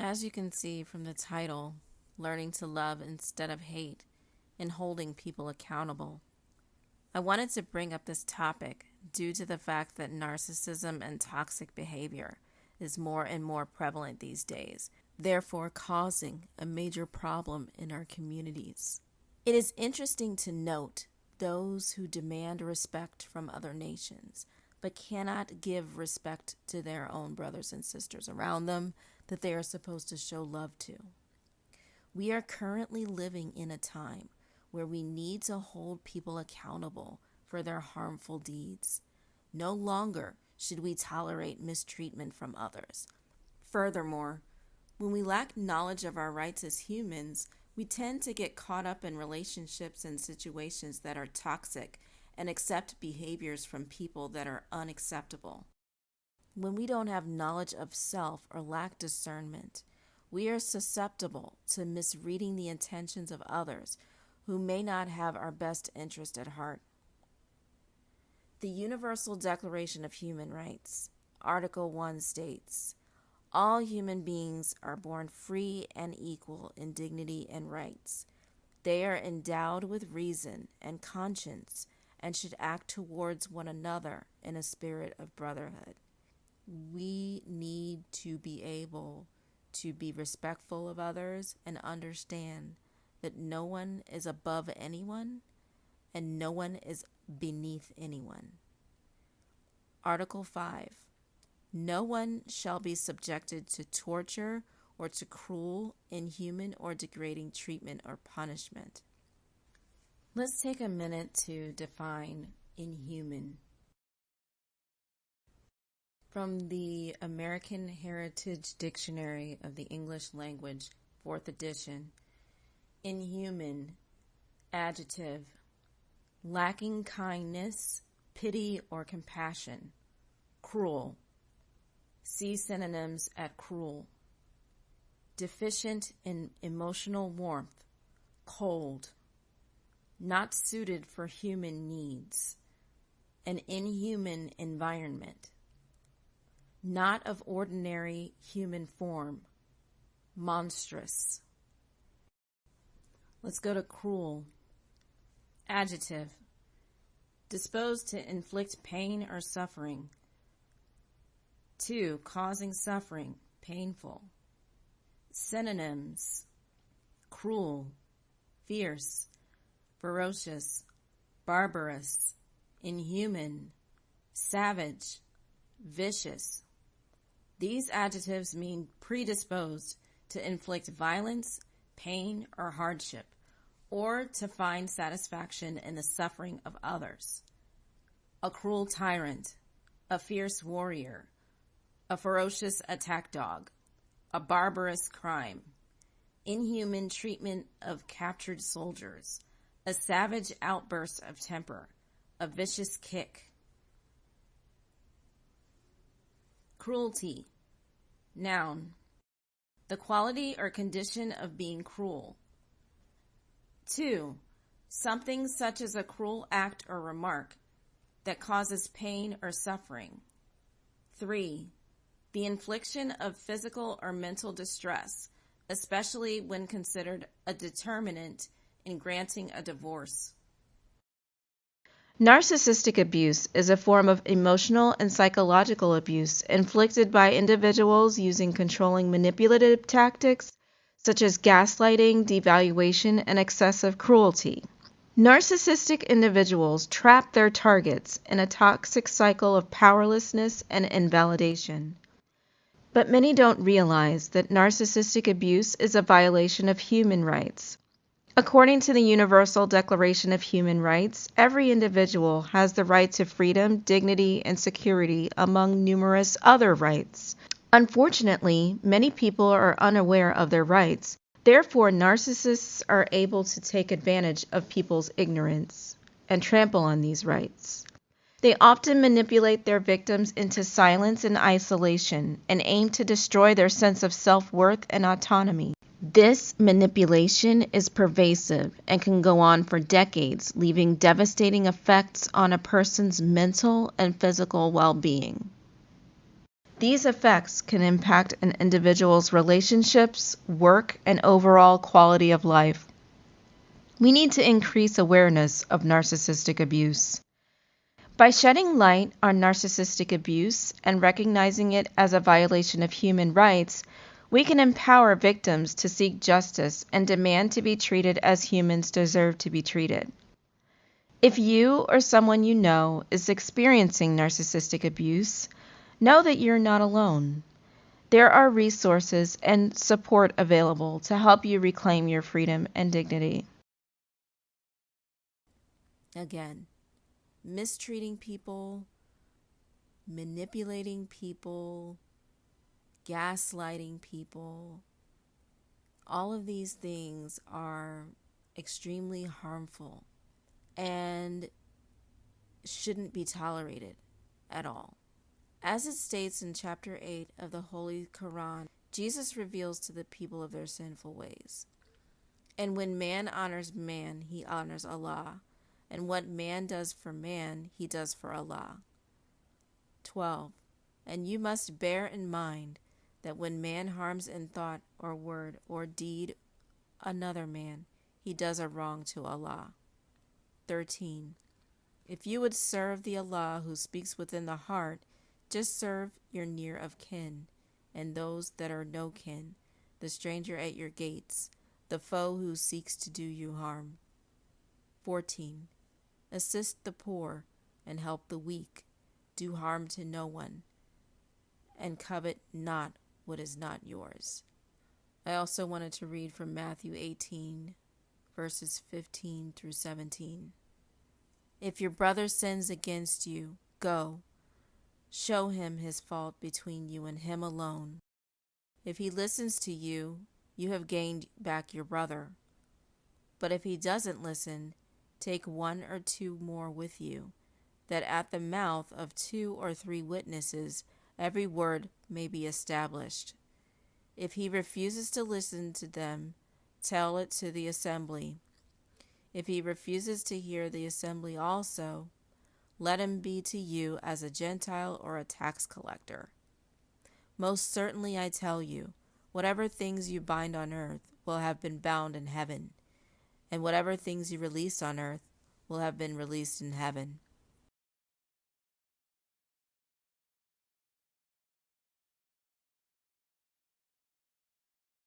As you can see from the title, Learning to Love Instead of Hate and Holding People Accountable, I wanted to bring up this topic due to the fact that narcissism and toxic behavior is more and more prevalent these days, therefore causing a major problem in our communities. It is interesting to note those who demand respect from other nations but cannot give respect to their own brothers and sisters around them that they are supposed to show love to. We are currently living in a time where we need to hold people accountable for their harmful deeds. No longer should we tolerate mistreatment from others. Furthermore, when we lack knowledge of our rights as humans, we tend to get caught up in relationships and situations that are toxic and accept behaviors from people that are unacceptable. When we don't have knowledge of self or lack discernment, we are susceptible to misreading the intentions of others who may not have our best interest at heart. The Universal Declaration of Human Rights, Article 1 states, "All human beings are born free and equal in dignity and rights. They are endowed with reason and conscience and should act towards one another in a spirit of brotherhood." We need to be able to be respectful of others and understand that no one is above anyone and no one is beneath anyone. Article 5. No one shall be subjected to torture or to cruel, inhuman, or degrading treatment or punishment. Let's take a minute to define inhuman. From the American Heritage Dictionary of the English Language, 4th edition, inhuman, adjective, lacking kindness, pity, or compassion. Cruel. See synonyms at cruel. Deficient in emotional warmth, cold. Not suited for human needs. An inhuman environment. Not of ordinary human form. Monstrous. Let's go to cruel. Adjective. Disposed to inflict pain or suffering. 2. Causing suffering, painful. Synonyms: cruel, fierce, ferocious, barbarous, inhuman, savage, vicious. These adjectives mean predisposed to inflict violence, pain, or hardship, or to find satisfaction in the suffering of others. A cruel tyrant, a fierce warrior, a ferocious attack dog, a barbarous crime, inhuman treatment of captured soldiers, a savage outburst of temper, a vicious kick. Cruelty. Noun. The quality or condition of being cruel. 2. Something such as a cruel act or remark that causes pain or suffering. 3. The infliction of physical or mental distress, especially when considered a determinant in granting a divorce. Narcissistic abuse is a form of emotional and psychological abuse inflicted by individuals using controlling manipulative tactics such as gaslighting, devaluation, and excessive cruelty. Narcissistic individuals trap their targets in a toxic cycle of powerlessness and invalidation. But many don't realize that narcissistic abuse is a violation of human rights. According to the Universal Declaration of Human Rights, every individual has the right to freedom, dignity, and security among numerous other rights. Unfortunately, many people are unaware of their rights. Therefore, narcissists are able to take advantage of people's ignorance and trample on these rights. They often manipulate their victims into silence and isolation and aim to destroy their sense of self-worth and autonomy. This manipulation is pervasive and can go on for decades, leaving devastating effects on a person's mental and physical well-being. These effects can impact an individual's relationships, work, and overall quality of life. We need to increase awareness of narcissistic abuse. By shedding light on narcissistic abuse and recognizing it as a violation of human rights, we can empower victims to seek justice and demand to be treated as humans deserve to be treated. If you or someone you know is experiencing narcissistic abuse, know that you're not alone. There are resources and support available to help you reclaim your freedom and dignity. Again, mistreating people, manipulating people, gaslighting people, all of these things are extremely harmful and shouldn't be tolerated at all. As it states in chapter 8 of the Holy Quran, Jesus reveals to the people of their sinful ways. And when man honors man, he honors Allah. And what man does for man, he does for Allah. 12. And you must bear in mind that when man harms in thought or word or deed another man, he does a wrong to Allah. 13. If you would serve the Allah who speaks within the heart, just serve your near of kin, and those that are no kin, the stranger at your gates, the foe who seeks to do you harm. 14. Assist the poor and help the weak. Do harm to no one, and covet not what is not yours. I also wanted to read from Matthew 18, verses 15 through 17. If your brother sins against you, go. Show him his fault between you and him alone. If he listens to you, you have gained back your brother. But if he doesn't listen, take one or two more with you, that at the mouth of 2 or 3 witnesses every word may be established. If he refuses to listen to them, tell it to the assembly. If he refuses to hear the assembly also, let him be to you as a Gentile or a tax collector. Most certainly I tell you, whatever things you bind on earth will have been bound in heaven, and whatever things you release on earth will have been released in heaven.